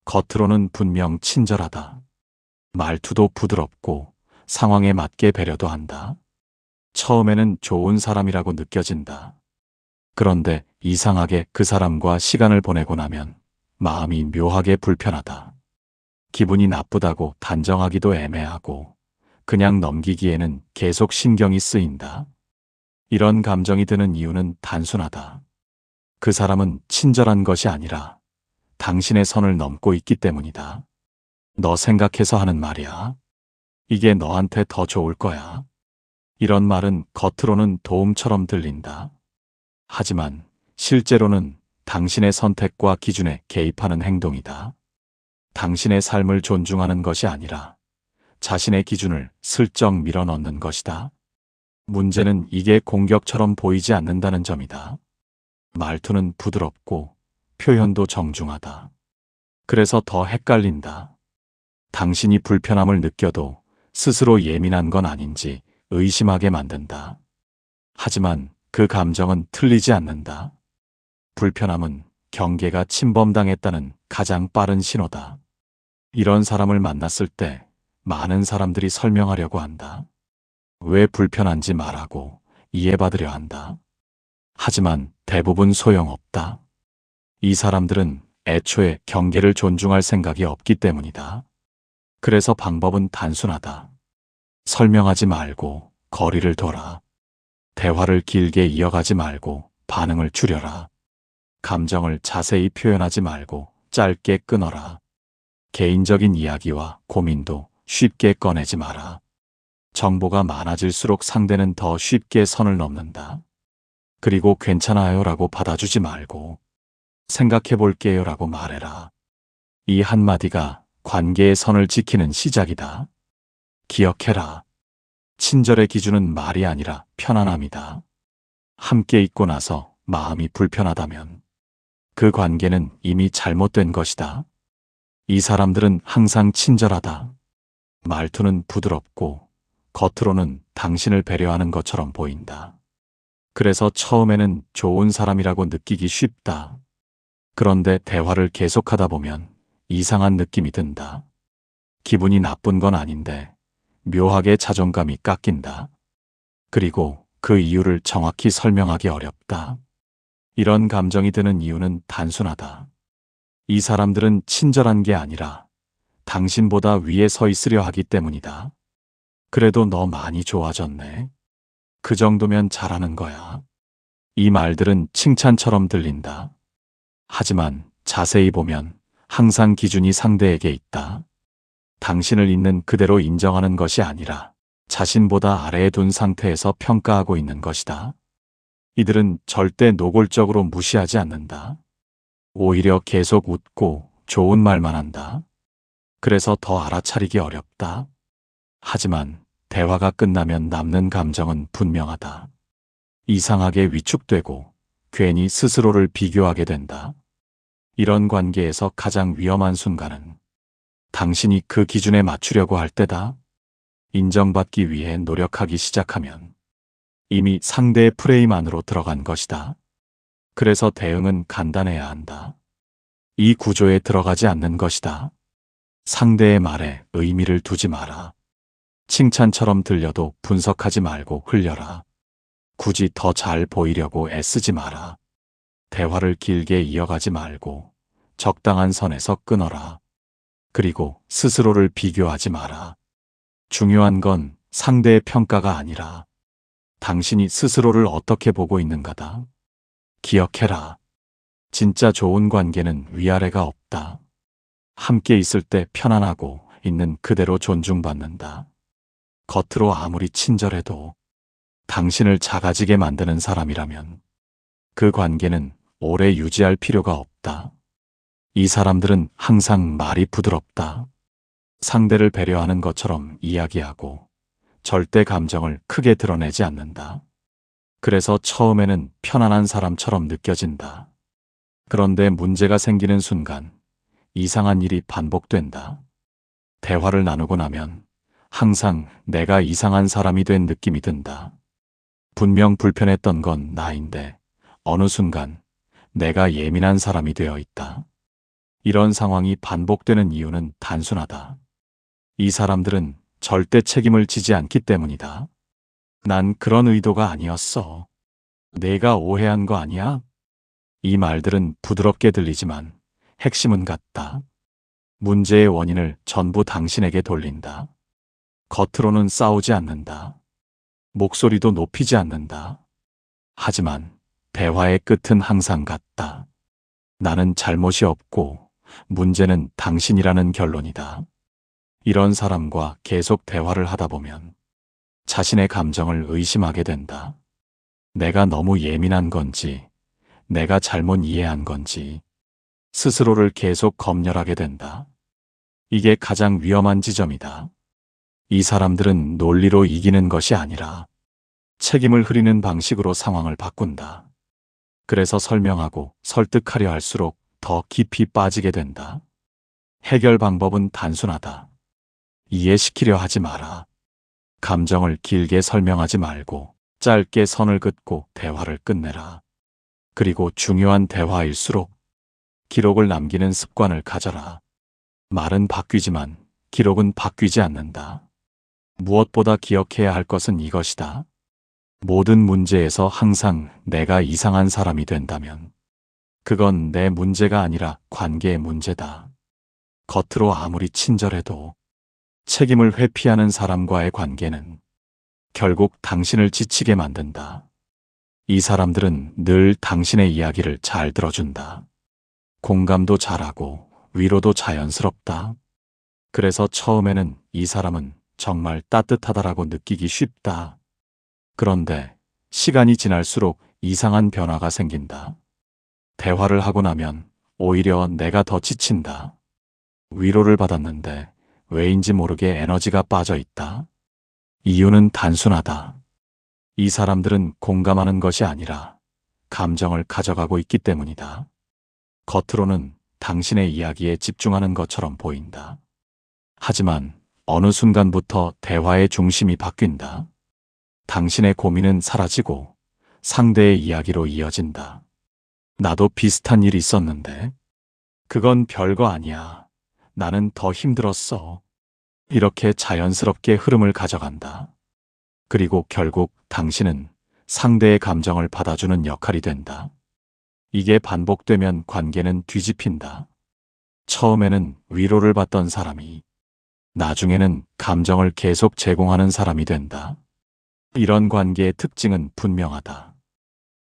겉으로는 분명 친절하다. 말투도 부드럽고 상황에 맞게 배려도 한다. 처음에는 좋은 사람이라고 느껴진다. 그런데 이상하게 그 사람과 시간을 보내고 나면 마음이 묘하게 불편하다. 기분이 나쁘다고 단정하기도 애매하고 그냥 넘기기에는 계속 신경이 쓰인다. 이런 감정이 드는 이유는 단순하다. 그 사람은 친절한 것이 아니라 당신의 선을 넘고 있기 때문이다. 너 생각해서 하는 말이야. 이게 너한테 더 좋을 거야. 이런 말은 겉으로는 도움처럼 들린다. 하지만 실제로는 당신의 선택과 기준에 개입하는 행동이다. 당신의 삶을 존중하는 것이 아니라 자신의 기준을 슬쩍 밀어넣는 것이다. 문제는 이게 공격처럼 보이지 않는다는 점이다. 말투는 부드럽고 표현도 정중하다. 그래서 더 헷갈린다. 당신이 불편함을 느껴도 스스로 예민한 건 아닌지 의심하게 만든다. 하지만 그 감정은 틀리지 않는다. 불편함은 경계가 침범당했다는 가장 빠른 신호다. 이런 사람을 만났을 때 많은 사람들이 설명하려고 한다. 왜 불편한지 말하고 이해받으려 한다. 하지만 대부분 소용없다. 이 사람들은 애초에 경계를 존중할 생각이 없기 때문이다. 그래서 방법은 단순하다. 설명하지 말고 거리를 둬라. 대화를 길게 이어가지 말고 반응을 줄여라. 감정을 자세히 표현하지 말고 짧게 끊어라. 개인적인 이야기와 고민도 쉽게 꺼내지 마라. 정보가 많아질수록 상대는 더 쉽게 선을 넘는다. 그리고 괜찮아요 라고 받아주지 말고 생각해 볼게요 라고 말해라. 이 한마디가 관계의 선을 지키는 시작이다. 기억해라. 친절의 기준은 말이 아니라 편안함이다. 함께 있고 나서 마음이 불편하다면 그 관계는 이미 잘못된 것이다. 이 사람들은 항상 친절하다. 말투는 부드럽고 겉으로는 당신을 배려하는 것처럼 보인다. 그래서 처음에는 좋은 사람이라고 느끼기 쉽다. 그런데 대화를 계속하다 보면 이상한 느낌이 든다. 기분이 나쁜 건 아닌데 묘하게 자존감이 깎인다. 그리고 그 이유를 정확히 설명하기 어렵다. 이런 감정이 드는 이유는 단순하다. 이 사람들은 친절한 게 아니라 당신보다 위에 서 있으려 하기 때문이다. 그래도 너 많이 좋아졌네. 그 정도면 잘하는 거야. 이 말들은 칭찬처럼 들린다. 하지만 자세히 보면 항상 기준이 상대에게 있다. 당신을 있는 그대로 인정하는 것이 아니라 자신보다 아래에 둔 상태에서 평가하고 있는 것이다. 이들은 절대 노골적으로 무시하지 않는다. 오히려 계속 웃고 좋은 말만 한다. 그래서 더 알아차리기 어렵다. 하지만 대화가 끝나면 남는 감정은 분명하다. 이상하게 위축되고 괜히 스스로를 비교하게 된다. 이런 관계에서 가장 위험한 순간은 당신이 그 기준에 맞추려고 할 때다. 인정받기 위해 노력하기 시작하면 이미 상대의 프레임 안으로 들어간 것이다. 그래서 대응은 간단해야 한다. 이 구조에 들어가지 않는 것이다. 상대의 말에 의미를 두지 마라. 칭찬처럼 들려도 분석하지 말고 흘려라. 굳이 더 잘 보이려고 애쓰지 마라. 대화를 길게 이어가지 말고 적당한 선에서 끊어라. 그리고 스스로를 비교하지 마라. 중요한 건 상대의 평가가 아니라 당신이 스스로를 어떻게 보고 있는가다. 기억해라. 진짜 좋은 관계는 위아래가 없다. 함께 있을 때 편안하고 있는 그대로 존중받는다. 겉으로 아무리 친절해도 당신을 작아지게 만드는 사람이라면 그 관계는 오래 유지할 필요가 없다. 이 사람들은 항상 말이 부드럽다. 상대를 배려하는 것처럼 이야기하고 절대 감정을 크게 드러내지 않는다. 그래서 처음에는 편안한 사람처럼 느껴진다. 그런데 문제가 생기는 순간 이상한 일이 반복된다. 대화를 나누고 나면 항상 내가 이상한 사람이 된 느낌이 든다. 분명 불편했던 건 나인데 어느 순간 내가 예민한 사람이 되어 있다. 이런 상황이 반복되는 이유는 단순하다. 이 사람들은 절대 책임을 지지 않기 때문이다. 난 그런 의도가 아니었어. 내가 오해한 거 아니야? 이 말들은 부드럽게 들리지만 핵심은 같다. 문제의 원인을 전부 당신에게 돌린다. 겉으로는 싸우지 않는다. 목소리도 높이지 않는다. 하지만 대화의 끝은 항상 같다. 나는 잘못이 없고 문제는 당신이라는 결론이다. 이런 사람과 계속 대화를 하다 보면 자신의 감정을 의심하게 된다. 내가 너무 예민한 건지, 내가 잘못 이해한 건지, 스스로를 계속 검열하게 된다. 이게 가장 위험한 지점이다. 이 사람들은 논리로 이기는 것이 아니라 책임을 흐리는 방식으로 상황을 바꾼다. 그래서 설명하고 설득하려 할수록 더 깊이 빠지게 된다. 해결 방법은 단순하다. 이해시키려 하지 마라. 감정을 길게 설명하지 말고 짧게 선을 긋고 대화를 끝내라. 그리고 중요한 대화일수록 기록을 남기는 습관을 가져라. 말은 바뀌지만 기록은 바뀌지 않는다. 무엇보다 기억해야 할 것은 이것이다. 모든 문제에서 항상 내가 이상한 사람이 된다면 그건 내 문제가 아니라 관계의 문제다. 겉으로 아무리 친절해도 책임을 회피하는 사람과의 관계는 결국 당신을 지치게 만든다. 이 사람들은 늘 당신의 이야기를 잘 들어준다. 공감도 잘하고 위로도 자연스럽다. 그래서 처음에는 이 사람은 정말 따뜻하다라고 느끼기 쉽다. 그런데 시간이 지날수록 이상한 변화가 생긴다. 대화를 하고 나면 오히려 내가 더 지친다. 위로를 받았는데 왜인지 모르게 에너지가 빠져 있다. 이유는 단순하다. 이 사람들은 공감하는 것이 아니라 감정을 가져가고 있기 때문이다. 겉으로는 당신의 이야기에 집중하는 것처럼 보인다. 하지만 어느 순간부터 대화의 중심이 바뀐다. 당신의 고민은 사라지고 상대의 이야기로 이어진다. 나도 비슷한 일이 있었는데 그건 별거 아니야. 나는 더 힘들었어. 이렇게 자연스럽게 흐름을 가져간다. 그리고 결국 당신은 상대의 감정을 받아주는 역할이 된다. 이게 반복되면 관계는 뒤집힌다. 처음에는 위로를 받던 사람이 나중에는 감정을 계속 제공하는 사람이 된다. 이런 관계의 특징은 분명하다.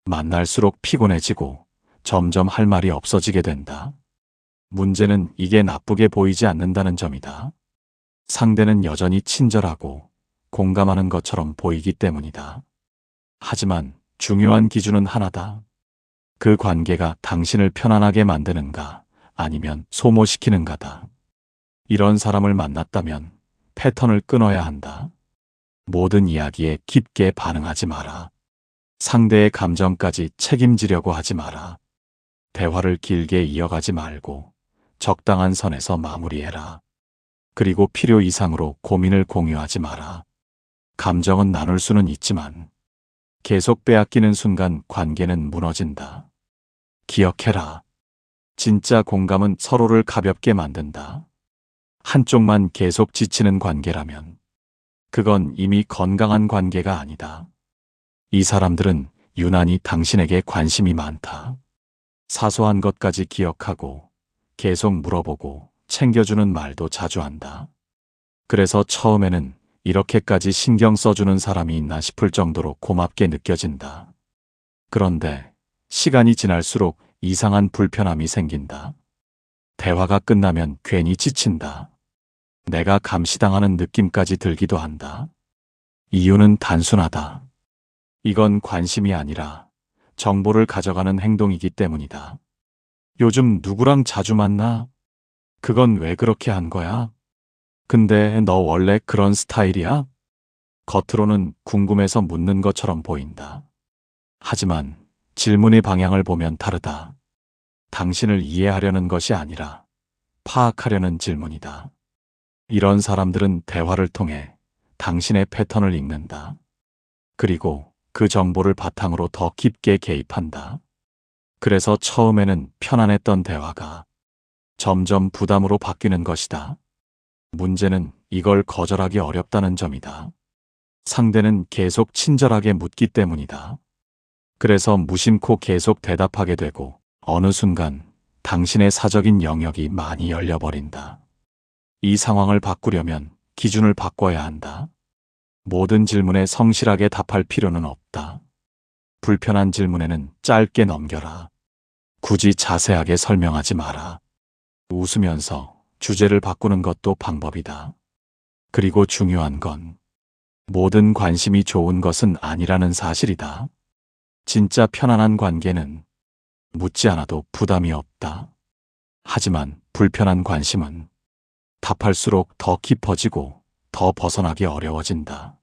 만날수록 피곤해지고 점점 할 말이 없어지게 된다. 문제는 이게 나쁘게 보이지 않는다는 점이다. 상대는 여전히 친절하고 공감하는 것처럼 보이기 때문이다. 하지만 중요한 기준은 하나다. 그 관계가 당신을 편안하게 만드는가 아니면 소모시키는가다. 이런 사람을 만났다면 패턴을 끊어야 한다. 모든 이야기에 깊게 반응하지 마라. 상대의 감정까지 책임지려고 하지 마라. 대화를 길게 이어가지 말고 적당한 선에서 마무리해라. 그리고 필요 이상으로 고민을 공유하지 마라. 감정은 나눌 수는 있지만 계속 빼앗기는 순간 관계는 무너진다. 기억해라. 진짜 공감은 서로를 가볍게 만든다. 한쪽만 계속 지치는 관계라면 그건 이미 건강한 관계가 아니다. 이 사람들은 유난히 당신에게 관심이 많다. 사소한 것까지 기억하고 계속 물어보고 챙겨주는 말도 자주 한다. 그래서 처음에는 이렇게까지 신경 써주는 사람이 있나 싶을 정도로 고맙게 느껴진다. 그런데 시간이 지날수록 이상한 불편함이 생긴다. 대화가 끝나면 괜히 지친다. 내가 감시당하는 느낌까지 들기도 한다. 이유는 단순하다. 이건 관심이 아니라 정보를 가져가는 행동이기 때문이다. 요즘 누구랑 자주 만나? 그건 왜 그렇게 한 거야? 근데 너 원래 그런 스타일이야? 겉으로는 궁금해서 묻는 것처럼 보인다. 하지만 질문의 방향을 보면 다르다. 당신을 이해하려는 것이 아니라 파악하려는 질문이다. 이런 사람들은 대화를 통해 당신의 패턴을 읽는다. 그리고 그 정보를 바탕으로 더 깊게 개입한다. 그래서 처음에는 편안했던 대화가 점점 부담으로 바뀌는 것이다. 문제는 이걸 거절하기 어렵다는 점이다. 상대는 계속 친절하게 묻기 때문이다. 그래서 무심코 계속 대답하게 되고 어느 순간 당신의 사적인 영역이 많이 열려버린다. 이 상황을 바꾸려면 기준을 바꿔야 한다. 모든 질문에 성실하게 답할 필요는 없다. 불편한 질문에는 짧게 넘겨라. 굳이 자세하게 설명하지 마라. 웃으면서 주제를 바꾸는 것도 방법이다. 그리고 중요한 건 모든 관심이 좋은 것은 아니라는 사실이다. 진짜 편안한 관계는 묻지 않아도 부담이 없다. 하지만 불편한 관심은 답할수록 더 깊어지고 더 벗어나기 어려워진다.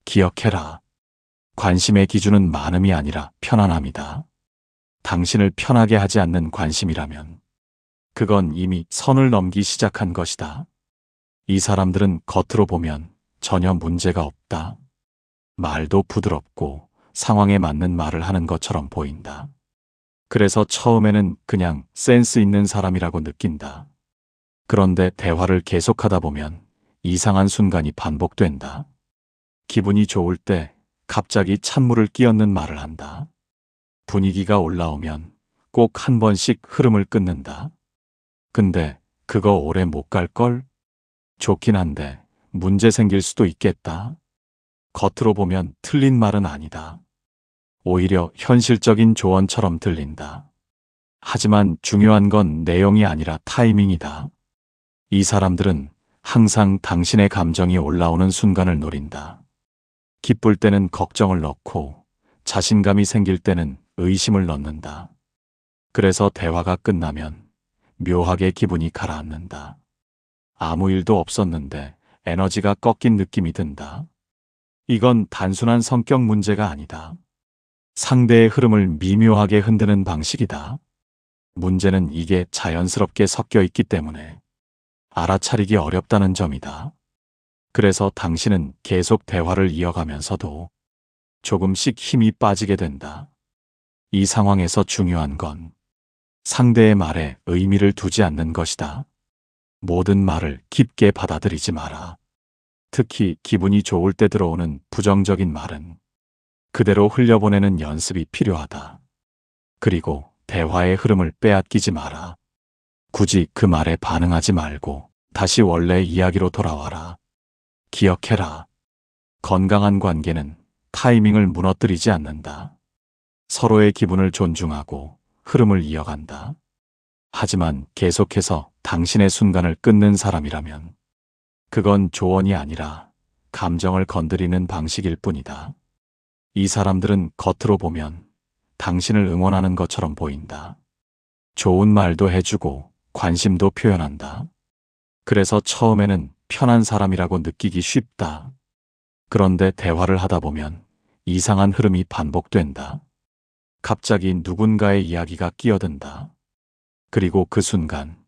기억해라. 관심의 기준은 많음이 아니라 편안함이다. 당신을 편하게 하지 않는 관심이라면 그건 이미 선을 넘기 시작한 것이다. 이 사람들은 겉으로 보면 전혀 문제가 없다. 말도 부드럽고 상황에 맞는 말을 하는 것처럼 보인다. 그래서 처음에는 그냥 센스 있는 사람이라고 느낀다. 그런데 대화를 계속하다 보면 이상한 순간이 반복된다. 기분이 좋을 때 갑자기 찬물을 끼얹는 말을 한다. 분위기가 올라오면 꼭 한 번씩 흐름을 끊는다. 근데 그거 오래 못 갈걸? 좋긴 한데 문제 생길 수도 있겠다. 겉으로 보면 틀린 말은 아니다. 오히려 현실적인 조언처럼 들린다. 하지만 중요한 건 내용이 아니라 타이밍이다. 이 사람들은 항상 당신의 감정이 올라오는 순간을 노린다. 기쁠 때는 걱정을 넣고 자신감이 생길 때는 의심을 넣는다. 그래서 대화가 끝나면 묘하게 기분이 가라앉는다. 아무 일도 없었는데 에너지가 꺾인 느낌이 든다. 이건 단순한 성격 문제가 아니다. 상대의 흐름을 미묘하게 흔드는 방식이다. 문제는 이게 자연스럽게 섞여 있기 때문에 알아차리기 어렵다는 점이다. 그래서 당신은 계속 대화를 이어가면서도 조금씩 힘이 빠지게 된다. 이 상황에서 중요한 건 상대의 말에 의미를 두지 않는 것이다. 모든 말을 깊게 받아들이지 마라. 특히 기분이 좋을 때 들어오는 부정적인 말은 그대로 흘려보내는 연습이 필요하다. 그리고 대화의 흐름을 빼앗기지 마라. 굳이 그 말에 반응하지 말고 다시 원래 이야기로 돌아와라. 기억해라. 건강한 관계는 타이밍을 무너뜨리지 않는다. 서로의 기분을 존중하고 흐름을 이어간다. 하지만 계속해서 당신의 순간을 끊는 사람이라면 그건 조언이 아니라 감정을 건드리는 방식일 뿐이다. 이 사람들은 겉으로 보면 당신을 응원하는 것처럼 보인다. 좋은 말도 해주고 관심도 표현한다. 그래서 처음에는 편한 사람이라고 느끼기 쉽다. 그런데 대화를 하다 보면 이상한 흐름이 반복된다. 갑자기 누군가의 이야기가 끼어든다. 그리고 그 순간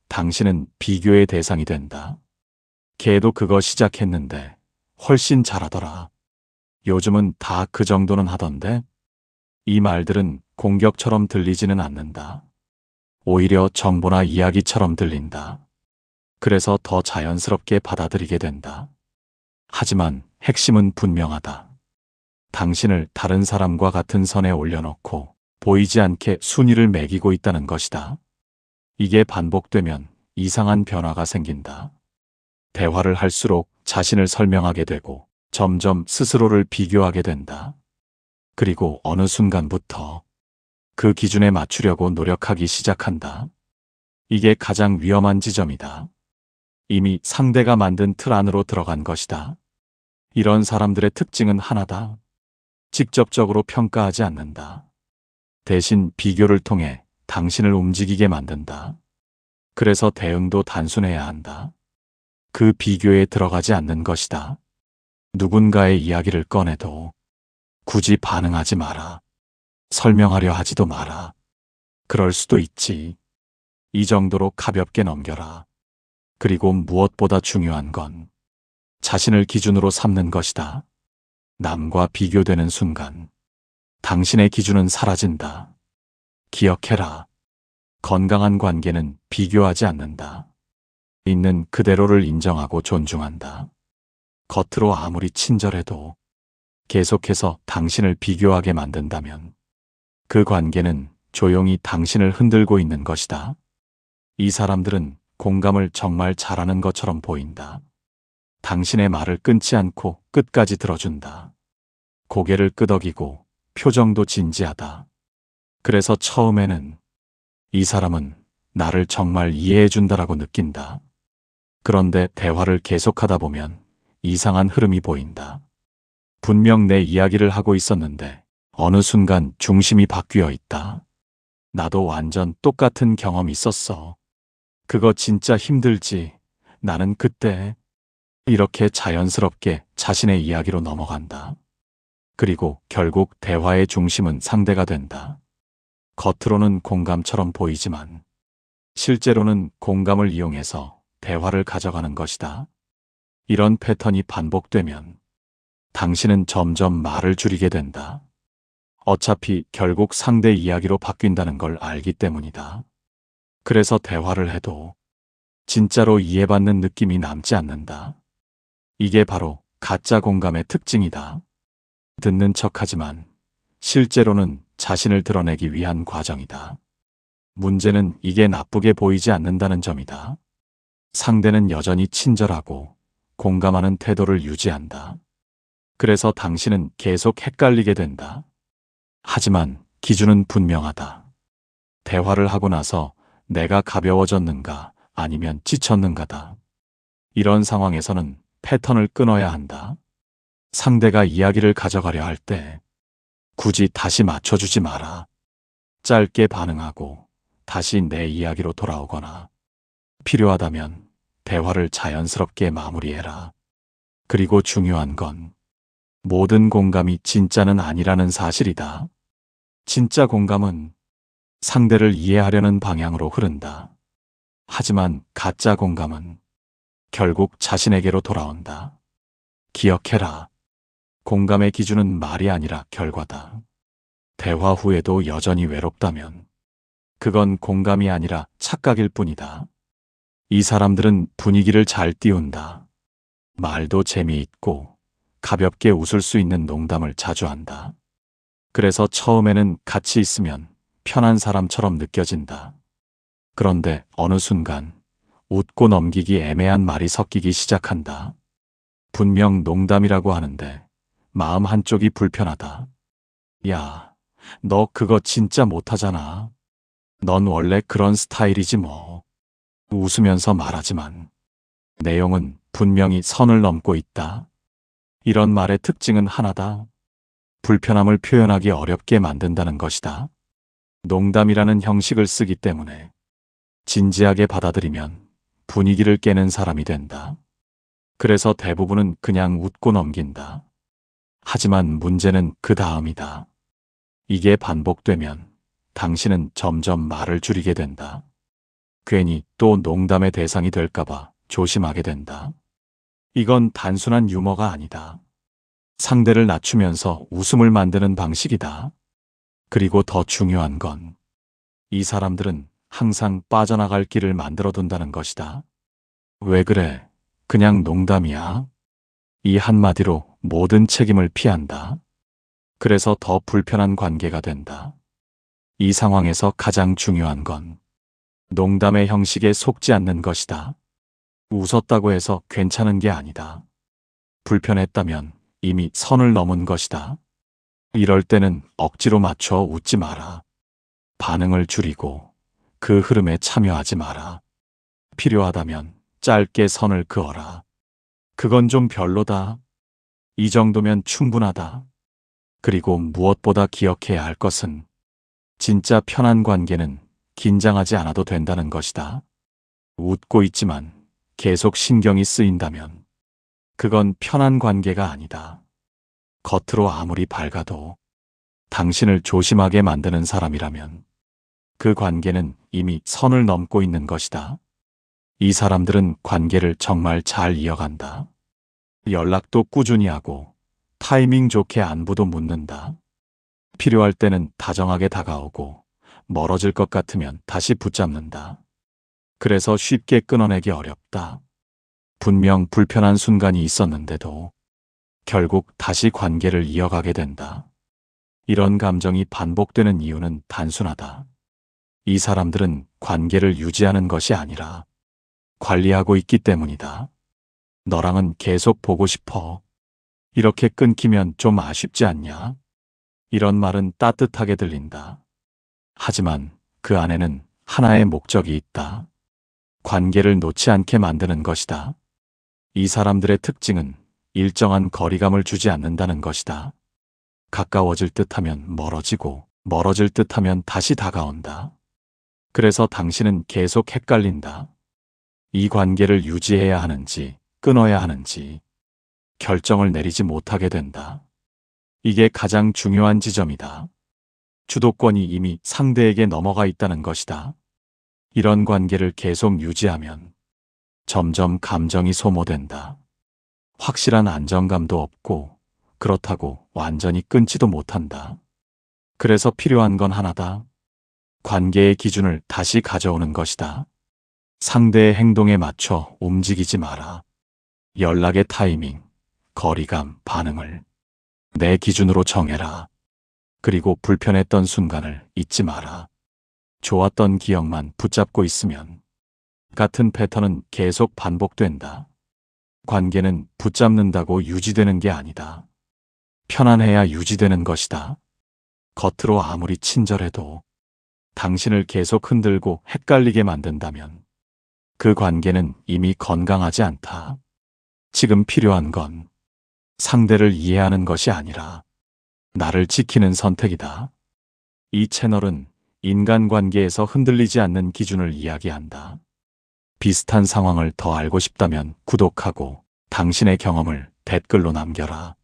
당신은 비교의 대상이 된다. 걔도 그거 시작했는데 훨씬 잘하더라. 요즘은 다 그 정도는 하던데? 이 말들은 공격처럼 들리지는 않는다. 오히려 정보나 이야기처럼 들린다. 그래서 더 자연스럽게 받아들이게 된다. 하지만 핵심은 분명하다. 당신을 다른 사람과 같은 선에 올려놓고 보이지 않게 순위를 매기고 있다는 것이다. 이게 반복되면 이상한 변화가 생긴다. 대화를 할수록 자신을 설명하게 되고 점점 스스로를 비교하게 된다. 그리고 어느 순간부터 그 기준에 맞추려고 노력하기 시작한다. 이게 가장 위험한 지점이다. 이미 상대가 만든 틀 안으로 들어간 것이다. 이런 사람들의 특징은 하나다. 직접적으로 평가하지 않는다. 대신 비교를 통해 당신을 움직이게 만든다. 그래서 대응도 단순해야 한다. 그 비교에 들어가지 않는 것이다. 누군가의 이야기를 꺼내도 굳이 반응하지 마라. 설명하려 하지도 마라. 그럴 수도 있지. 이 정도로 가볍게 넘겨라. 그리고 무엇보다 중요한 건 자신을 기준으로 삼는 것이다. 남과 비교되는 순간 당신의 기준은 사라진다. 기억해라. 건강한 관계는 비교하지 않는다. 있는 그대로를 인정하고 존중한다. 겉으로 아무리 친절해도 계속해서 당신을 비교하게 만든다면 그 관계는 조용히 당신을 흔들고 있는 것이다. 이 사람들은 공감을 정말 잘하는 것처럼 보인다. 당신의 말을 끊지 않고 끝까지 들어준다. 고개를 끄덕이고 표정도 진지하다. 그래서 처음에는 이 사람은 나를 정말 이해해준다라고 느낀다. 그런데 대화를 계속하다 보면 이상한 흐름이 보인다. 분명 내 이야기를 하고 있었는데 어느 순간 중심이 바뀌어 있다. 나도 완전 똑같은 경험이 있었어. 그거 진짜 힘들지. 나는 그때 이렇게 자연스럽게 자신의 이야기로 넘어간다. 그리고 결국 대화의 중심은 상대가 된다. 겉으로는 공감처럼 보이지만 실제로는 공감을 이용해서 대화를 가져가는 것이다. 이런 패턴이 반복되면 당신은 점점 말을 줄이게 된다. 어차피 결국 상대 이야기로 바뀐다는 걸 알기 때문이다. 그래서 대화를 해도 진짜로 이해받는 느낌이 남지 않는다. 이게 바로 가짜 공감의 특징이다. 듣는 척하지만 실제로는 자신을 드러내기 위한 과정이다. 문제는 이게 나쁘게 보이지 않는다는 점이다. 상대는 여전히 친절하고 공감하는 태도를 유지한다. 그래서 당신은 계속 헷갈리게 된다. 하지만 기준은 분명하다. 대화를 하고 나서 내가 가벼워졌는가 아니면 지쳤는가다. 이런 상황에서는 패턴을 끊어야 한다. 상대가 이야기를 가져가려 할 때 굳이 다시 맞춰주지 마라. 짧게 반응하고 다시 내 이야기로 돌아오거나 필요하다면 대화를 자연스럽게 마무리해라. 그리고 중요한 건 모든 공감이 진짜는 아니라는 사실이다. 진짜 공감은 상대를 이해하려는 방향으로 흐른다. 하지만 가짜 공감은 결국 자신에게로 돌아온다. 기억해라. 공감의 기준은 말이 아니라 결과다. 대화 후에도 여전히 외롭다면 그건 공감이 아니라 착각일 뿐이다. 이 사람들은 분위기를 잘 띄운다. 말도 재미있고 가볍게 웃을 수 있는 농담을 자주 한다. 그래서 처음에는 같이 있으면 편한 사람처럼 느껴진다. 그런데 어느 순간 웃고 넘기기 애매한 말이 섞이기 시작한다. 분명 농담이라고 하는데 마음 한쪽이 불편하다. 야, 너 그거 진짜 못하잖아. 넌 원래 그런 스타일이지 뭐. 웃으면서 말하지만 내용은 분명히 선을 넘고 있다. 이런 말의 특징은 하나다. 불편함을 표현하기 어렵게 만든다는 것이다. 농담이라는 형식을 쓰기 때문에 진지하게 받아들이면 분위기를 깨는 사람이 된다. 그래서 대부분은 그냥 웃고 넘긴다. 하지만 문제는 그 다음이다. 이게 반복되면 당신은 점점 말을 줄이게 된다. 괜히 또 농담의 대상이 될까봐 조심하게 된다. 이건 단순한 유머가 아니다. 상대를 낮추면서 웃음을 만드는 방식이다. 그리고 더 중요한 건 이 사람들은 항상 빠져나갈 길을 만들어 둔다는 것이다. 왜 그래? 그냥 농담이야. 이 한마디로 모든 책임을 피한다. 그래서 더 불편한 관계가 된다. 이 상황에서 가장 중요한 건 농담의 형식에 속지 않는 것이다. 웃었다고 해서 괜찮은 게 아니다. 불편했다면 이미 선을 넘은 것이다. 이럴 때는 억지로 맞춰 웃지 마라. 반응을 줄이고 그 흐름에 참여하지 마라. 필요하다면 짧게 선을 그어라. 그건 좀 별로다. 이 정도면 충분하다. 그리고 무엇보다 기억해야 할 것은 진짜 편한 관계는 긴장하지 않아도 된다는 것이다. 웃고 있지만 계속 신경이 쓰인다면 그건 편한 관계가 아니다. 겉으로 아무리 밝아도 당신을 조심하게 만드는 사람이라면 그 관계는 이미 선을 넘고 있는 것이다. 이 사람들은 관계를 정말 잘 이어간다. 연락도 꾸준히 하고 타이밍 좋게 안부도 묻는다. 필요할 때는 다정하게 다가오고 멀어질 것 같으면 다시 붙잡는다. 그래서 쉽게 끊어내기 어렵다. 분명 불편한 순간이 있었는데도 결국 다시 관계를 이어가게 된다. 이런 감정이 반복되는 이유는 단순하다. 이 사람들은 관계를 유지하는 것이 아니라 관리하고 있기 때문이다. 너랑은 계속 보고 싶어. 이렇게 끊기면 좀 아쉽지 않냐? 이런 말은 따뜻하게 들린다. 하지만 그 안에는 하나의 목적이 있다. 관계를 놓지 않게 만드는 것이다. 이 사람들의 특징은 일정한 거리감을 주지 않는다는 것이다. 가까워질 듯하면 멀어지고 멀어질 듯하면 다시 다가온다. 그래서 당신은 계속 헷갈린다. 이 관계를 유지해야 하는지 끊어야 하는지 결정을 내리지 못하게 된다. 이게 가장 중요한 지점이다. 주도권이 이미 상대에게 넘어가 있다는 것이다. 이런 관계를 계속 유지하면 점점 감정이 소모된다. 확실한 안정감도 없고 그렇다고 완전히 끊지도 못한다. 그래서 필요한 건 하나다. 관계의 기준을 다시 가져오는 것이다. 상대의 행동에 맞춰 움직이지 마라. 연락의 타이밍, 거리감, 반응을 내 기준으로 정해라. 그리고 불편했던 순간을 잊지 마라. 좋았던 기억만 붙잡고 있으면 같은 패턴은 계속 반복된다. 관계는 붙잡는다고 유지되는 게 아니다. 편안해야 유지되는 것이다. 겉으로 아무리 친절해도 당신을 계속 흔들고 헷갈리게 만든다면 그 관계는 이미 건강하지 않다. 지금 필요한 건 상대를 이해하는 것이 아니라 나를 지키는 선택이다. 이 채널은 인간관계에서 흔들리지 않는 기준을 이야기한다. 비슷한 상황을 더 알고 싶다면 구독하고 당신의 경험을 댓글로 남겨라.